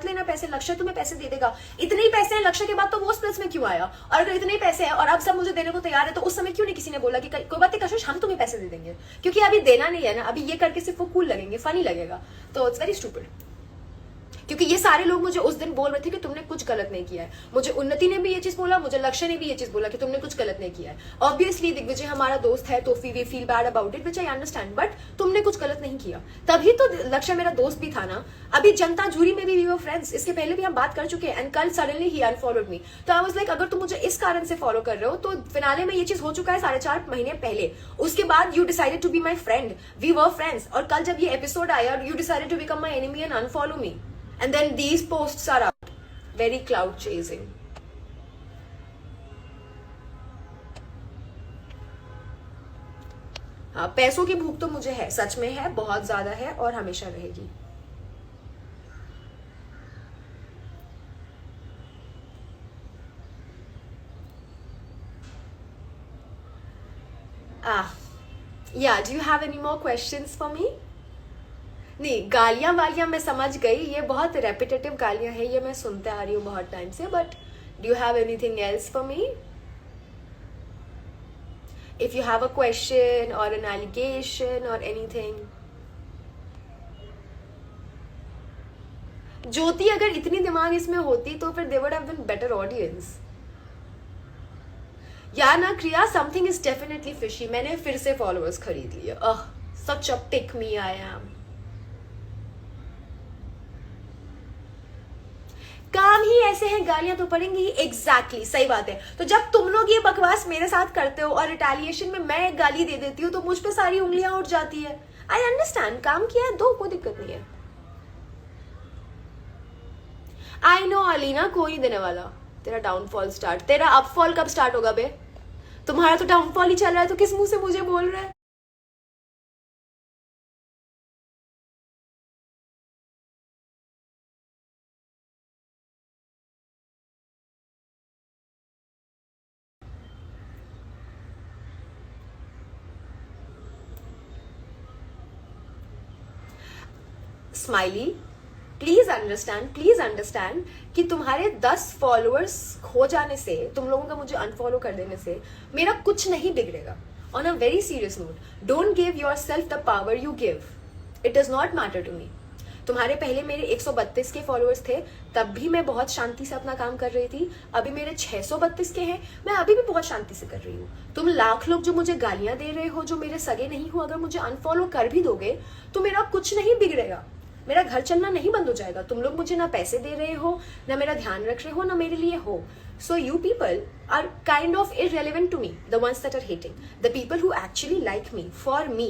मत लेना पैसे, लक्ष्य तुम्हें पैसे दे देगा, इतने ही पैसे हैं लक्ष्य के बाद तो वो स्प्लिट्स में क्यों आया, और अगर इतने ही पैसे हैं और अब सब मुझे देने को तैयार है तो उस समय क्यों नहीं किसी ने बोला कि कोई बात नहीं कशिश हम तुम्हें पैसे दे देंगे, क्योंकि अभी देना नहीं है ना, अभी ये करके सिर्फ वो कूल लगेंगे, फनी लगेगा। तो इट्स वेरी स्टूपिड, क्योंकि ये सारे लोग मुझे उस दिन बोल रहे थे कि तुमने कुछ गलत नहीं किया है। मुझे उन्नति ने भी ये चीज बोला, मुझे लक्ष्य ने भी ये चीज बोला कि तुमने कुछ गलत नहीं किया है। ऑब्वियसली दिग्विजय हमारा दोस्त है तो we feel bad about it, which I understand, but तुमने कुछ गलत नहीं किया। तभी तो लक्ष्य मेरा दोस्त भी था ना। अभी जनता जूरी में भी वी वर फ्रेंड्स, इसके पहले भी हम बात कर चुके हैं, एंड कल सडनली ही अनफॉलोड मी। तो आई वाज लाइक अगर तुम मुझे इस कारण से फॉलो कर रहे हो तो फिनाले में ये चीज हो चुका है 4.5 महीने पहले, उसके बाद you decided to be my friend, we were friends, और कल जब ये एपिसोड आया you decided to become my enemy and unfollow me, and then these posts are up, very cloud chasing. हाँ, पैसों की भूख तो मुझे है, सच में है, बहुत ज्यादा है और हमेशा रहेगी। Yeah, do you have any more questions for me? नहीं, गालियां वालियां मैं समझ गई, ये बहुत रेपिटेटिव गालियां हैं, ये मैं सुनते आ रही हूँ बहुत टाइम से, but do you have anything else for me? If you have a question or an allegation or anything. Jyoti अगर इतनी दिमाग इसमें होती तो फिर they would have been better audience. या ना क्रिया, समथिंग इज डेफिनेटली फिशी। मैंने फिर से फॉलोअर्स खरीद लिए। सच अ पिक मी आई एम। काम ही ऐसे हैं, गालियां तो पड़ेंगी। एग्जैक्टली, सही बात है। तो जब तुम लोग ये बकवास मेरे साथ करते हो और रिटेलिएशन में मैं एक गाली दे देती हूँ तो मुझ पे सारी उंगलियां उठ जाती है। आई अंडरस्टैंड, काम किया है, दो, कोई दिक्कत नहीं है। आई नो अलीना, कोई नहीं देने वाला। तेरा डाउनफॉल स्टार्ट, तेरा अपफॉल कब स्टार्ट होगा बे? तुम्हारा तो डाउनफॉल ही चल रहा है, तो किस मुंह से मुझे बोल रहा है? स्माइली, प्लीज अंडरस्टैंड कि तुम्हारे 10 फॉलोअर्स खो जाने से, तुम लोगों का मुझे अनफॉलो कर देने से मेरा कुछ नहीं बिगड़ेगा। On a very serious note, don't give yourself the power you give, it does not matter to me. तुम्हारे पहले मेरे 132 के फॉलोअर्स थे, तब भी मैं बहुत शांति से अपना काम कर रही थी। अभी मेरे 632 के हैं, मैं अभी भी बहुत शांति से कर रही हूँ। तुम लाख लोग जो मुझे गालियां दे रहे हो, जो मेरे सगे नहीं हो, अगर मुझे अनफॉलो कर भी दोगे तो मेरा कुछ नहीं बिगड़ेगा, मेरा घर चलना नहीं बंद हो जाएगा। तुम लोग मुझे ना पैसे दे रहे हो, ना मेरा ध्यान रख रहे हो, ना मेरे लिए हो। So you people are kind of irrelevant to me, the ones that are hating. The people who actually like me, for me,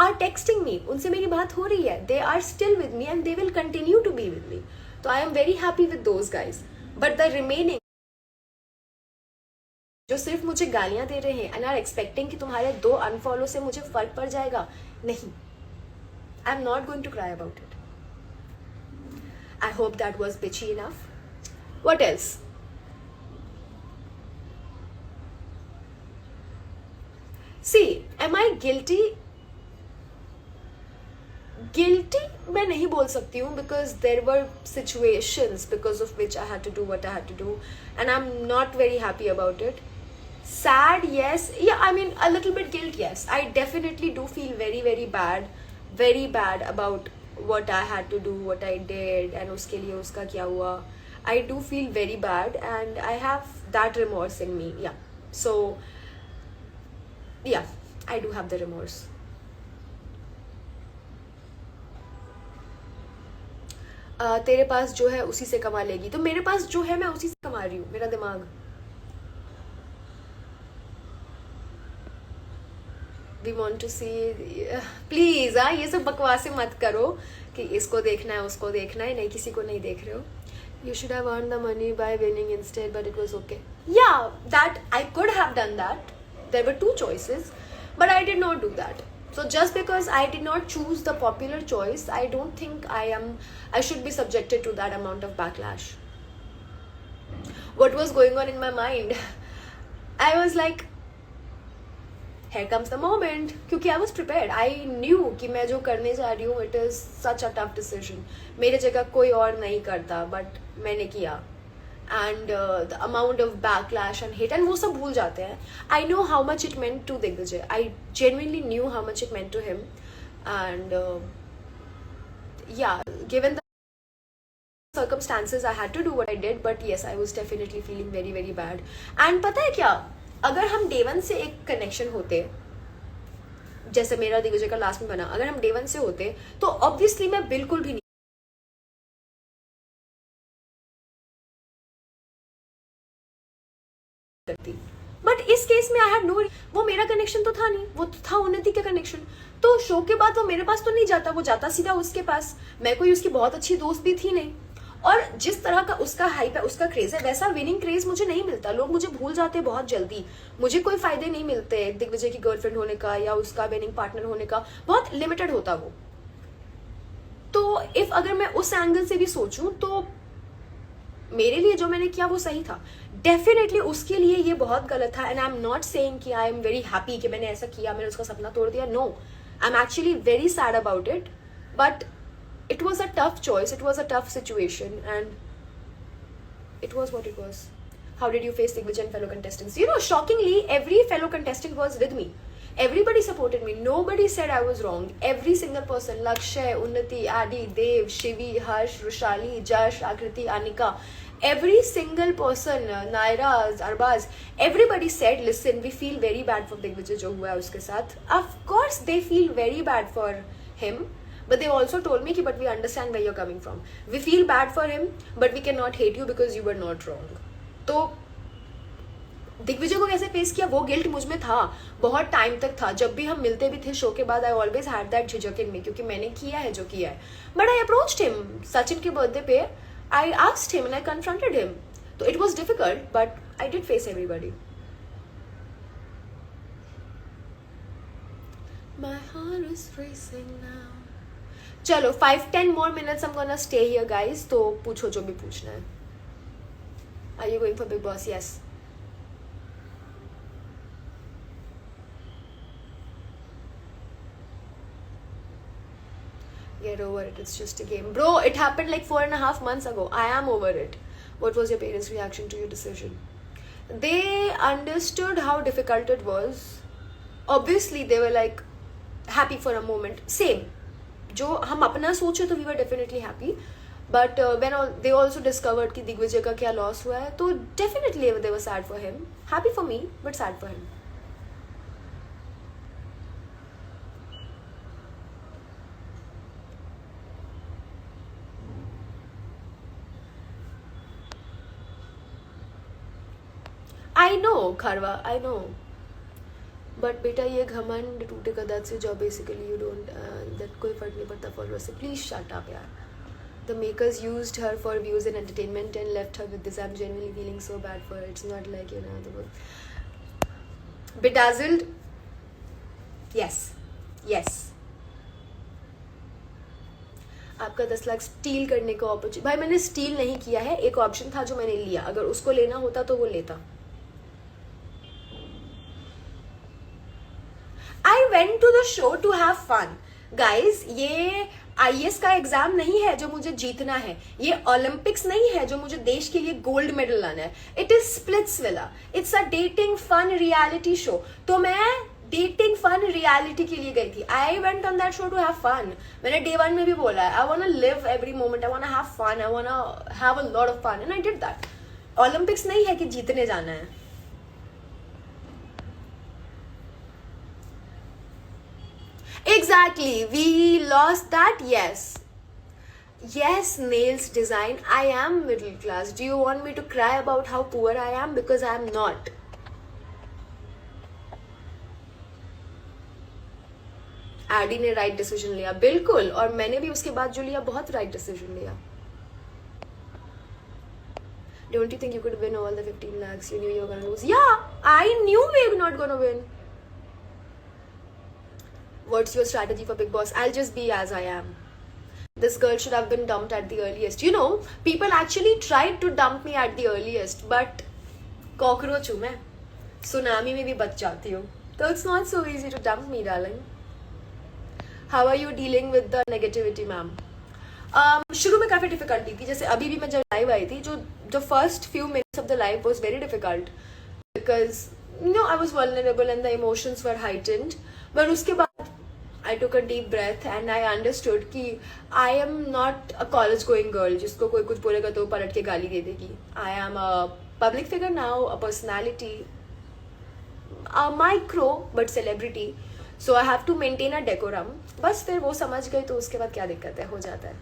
are texting me. उनसे मेरी बात हो रही है, they are still with me and they will continue to be with me. So I am very happy with those guys. But the remaining, जो सिर्फ मुझे गालियां दे रहे हैं and are expecting कि तुम्हारे 2 अनफॉलो से मुझे फर्क पड़ जाएगा, नहीं, I am not going to cry about it. I hope that was bitchy enough. What else? See, am I guilty? Guilty मैं नहीं बोल सकती हूँ, because there were situations because of which I had to do what I had to do, and I'm not very happy about it. Sad, yes. Yeah, I mean a little bit guilt, yes. I definitely do feel very bad about what I had to do, what I did, and उसके लिए उसका क्या हुआ. I do feel very bad and I have that remorse in me. Yeah. So, yeah, I do have the remorse. तेरे पास जो है उसी से कमा लेगी, तो मेरे पास जो है मैं उसी से कमा रही हूँ, मेरा दिमाग। We want to see, please ये सब बकवासें मत करो कि इसको देखना है उसको देखना है, नहीं, किसी को नहीं देख रहे हो। You should have earned the money by winning instead, but it was okay. Yeah, that I could have done that. There were 2 choices, but I did not do that. So just because I did not choose the popular choice, I don't think I should be subjected to that amount of backlash. What was going on in my mind? I was like, Here comes the moment, क्योंकि I was prepared. I knew कि मैं जो करने जा रही हूँ, it is such a tough decision. मेरे जगह कोई और नहीं करता, but मैंने किया. And the amount of backlash and hate, and वो सब भूल जाते हैं. I know how much it meant to Digvijay. I genuinely knew how much it meant to him. And yeah, given the circumstances, I had to do what I did, but yes, I was definitely feeling very very bad. And पता है क्या, अगर हम day one से एक connection होते, जैसे मेरा दिग्विजय का लास्ट में बना, अगर हम day one से होते तो obviously मैं बिल्कुल भी नहीं करती. बट इस केस में आई हैड नो, वो मेरा कनेक्शन तो था नहीं, वो तो था उन्नति का कनेक्शन. तो शो के बाद वो मेरे पास तो नहीं जाता, वो जाता सीधा उसके पास. मैं कोई उसकी बहुत अच्छी दोस्त भी थी नहीं. और जिस तरह का उसका हाइप है, उसका क्रेज है, वैसा विनिंग क्रेज मुझे नहीं मिलता. लोग मुझे भूल जाते बहुत जल्दी. मुझे कोई फायदे नहीं मिलते दिग्विजय की गर्लफ्रेंड होने का या उसका विनिंग पार्टनर होने का. बहुत लिमिटेड होता वो. तो इफ अगर मैं उस एंगल से भी सोचूं तो मेरे लिए जो मैंने किया वो सही था. डेफिनेटली उसके लिए ये बहुत गलत था. And I am not saying कि आई एम वेरी हैप्पी कि मैंने ऐसा किया, मैंने उसका सपना तोड़ दिया. No, I am actually very sad about it. But it was a tough choice, it was a tough situation, and it was what it was. How did you face Digvijay and fellow contestants? You know, shockingly, every fellow contestant was with me. Everybody supported me. Nobody said I was wrong. Every single person, Lakshay, Unnati, Adi, Dev, Shivi, Harsh, Rushali, Jash, Akriti, Anika, every single person, Naira, Arbaz, everybody said, listen, we feel very bad for Digvijay jo hua hai uske sath. Of course they feel very bad for him. But they also told me कि but we understand where you're coming from. We feel bad for him, but we cannot hate you because you were not wrong. तो दिग्विजय को कैसे face किया, वो guilt मुझ में था बहुत टाइम तक था. जब भी हम मिलते भी थे शो के बाद, आई ऑलवेज हैड दैट झिझक इन मी, क्योंकि मैंने किया है जो किया है. But I approached him Sachin के बर्थडे पे. I asked him and I confronted him. तो it was difficult, but I did face everybody. My heart is racing now. चलो 5-10 more minutes I'm gonna stay here guys. तो पूछो जो भी पूछना है. Are you going for Big Boss? Yes. Get over it, it's just a game. Bro, it happened like 4.5 months ago. I am over it. What was your parents' reaction to your decision? They understood how difficult it was. Obviously they were like happy for a moment. Same. जो हम अपना सोचे तो we were definitely happy. But when they also discovered कि दिग्विजय का क्या loss हुआ है, तो definitely they were sad for him. Happy for me but sad for him. I know खरवा, आई नो. बट बेटा ये घमंड टूटेगा that's your job basically. You don't that कोई फर्क नहीं पड़ता फॉलोअर्स से. प्लीज शट अप यार. The makers used her for views and entertainment and left her with this. I am genuinely feeling so bad for it's not like you know the bedazzled. Yes yes. आपका 10 lakh steel करने का opportunity. भाई मैंने steel नहीं किया है, एक option था जो मैंने लिया. अगर उसको लेना होता तो वो लेता. I went to the show to have fun. Guys, ये IAS का एग्जाम नहीं है जो मुझे जीतना है. ये ओलंपिक्स नहीं है जो मुझे देश के लिए गोल्ड मेडल लाना है. It is Splitsvilla. It's a dating fun reality show. तो मैं डेटिंग फन रियलिटी के लिए गई थी. I went on that show to have fun. मैंने डे 1 में भी बोला है, I want to live every moment, I want to have fun, I want to have a lot of fun, and I did that. Olympics नहीं है कि जीतने जाना है. Exactly, we lost that. Yes, nails design. I am middle class. Do you want me to cry about how poor I am? Because I am not. Adi ने right decision लिया, बिल्कुल. और मैंने भी उसके बाद जो लिया बहुत right decision लिया. Don't you think you could win all the 15 lakhs? You knew you were gonna lose. Yeah, I knew we were not gonna win. What's your strategy for Big Boss? I'll just be as I am. This girl should have been dumped at the earliest. You know, people actually tried to dump me at the earliest, but cockroach हूँ मैं. Tsunami में भी बच जाती हूँ. So it's not so easy to dump me, darling. How are you dealing with the negativity, ma'am? शुरू में काफ़ी डिफिकल्टी थी. जैसे अभी भी मैं जब लाइव आई थी, जो the first few minutes of the live was very difficult because I was vulnerable and the emotions were heightened. But उसके बाद I took a deep breath and I understood कि I am not a college going girl जिसको कोई कुछ बोलेगा तो पलट के गाली दे देगी. I am a public figure now, a personality, a micro but celebrity. So I have to maintain a decorum. बस फिर वो समझ गई तो उसके बाद क्या दिक्कत है, हो जाता है.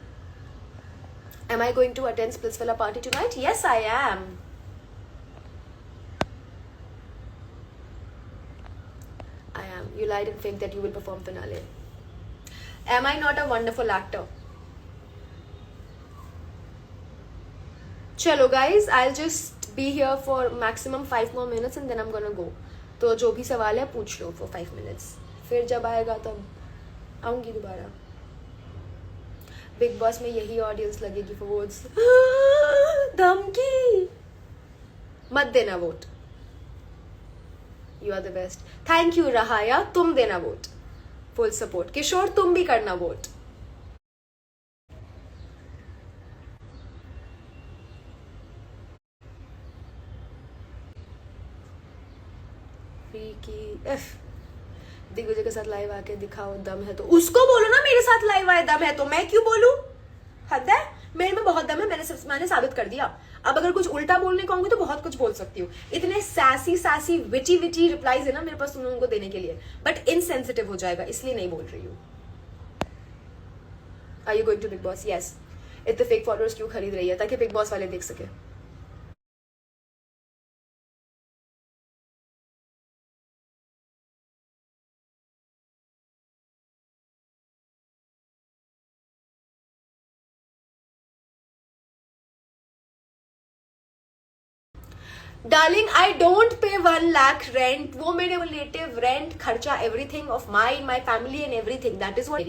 Am I going to attend Splitsvilla party tonight? Yes, I am. I am. You lied and faked that you will perform finale. Am I not a wonderful actor? Chalo guys, I'll just be here for maximum 5 more minutes and then I'm gonna go. तो जो भी सवाल है पूछ लो for 5 minutes. फिर जब आएगा तब आऊंगी दोबारा. बिग बॉस में यही ऑडियंस लगेगी फॉर वोट्स. धमकी मत देना vote. You are the best. Thank you रहाया. तुम देना वोट. Full support. किशोर तुम भी करना वोट. दिग्विजय के साथ लाइव आके दिखाओ दम है तो उसको बोलो ना मेरे साथ लाइव आए दम है तो मैं क्यों बोलूं. हद है. मेरे में बहुत दम है. मैंने साबित कर दिया. अब अगर कुछ उल्टा बोलने को आऊंगी तो बहुत कुछ बोल सकती हूँ. इतने सैसी विटी रिप्लाईज है ना मेरे पास तुम लोगों को देने के लिए. बट इनसेंसिटिव हो जाएगा इसलिए नहीं बोल रही हूँ. Are you going to Bigg Boss? Yes. इतने फेक फॉलोअर्स क्यों खरीद रही है? ताकि बिग बॉस वाले देख सके. Darling, I don't pay 1 lakh rent. वो मेरे रिलेटिव रेंट खर्चा everything of my family and everything. That is what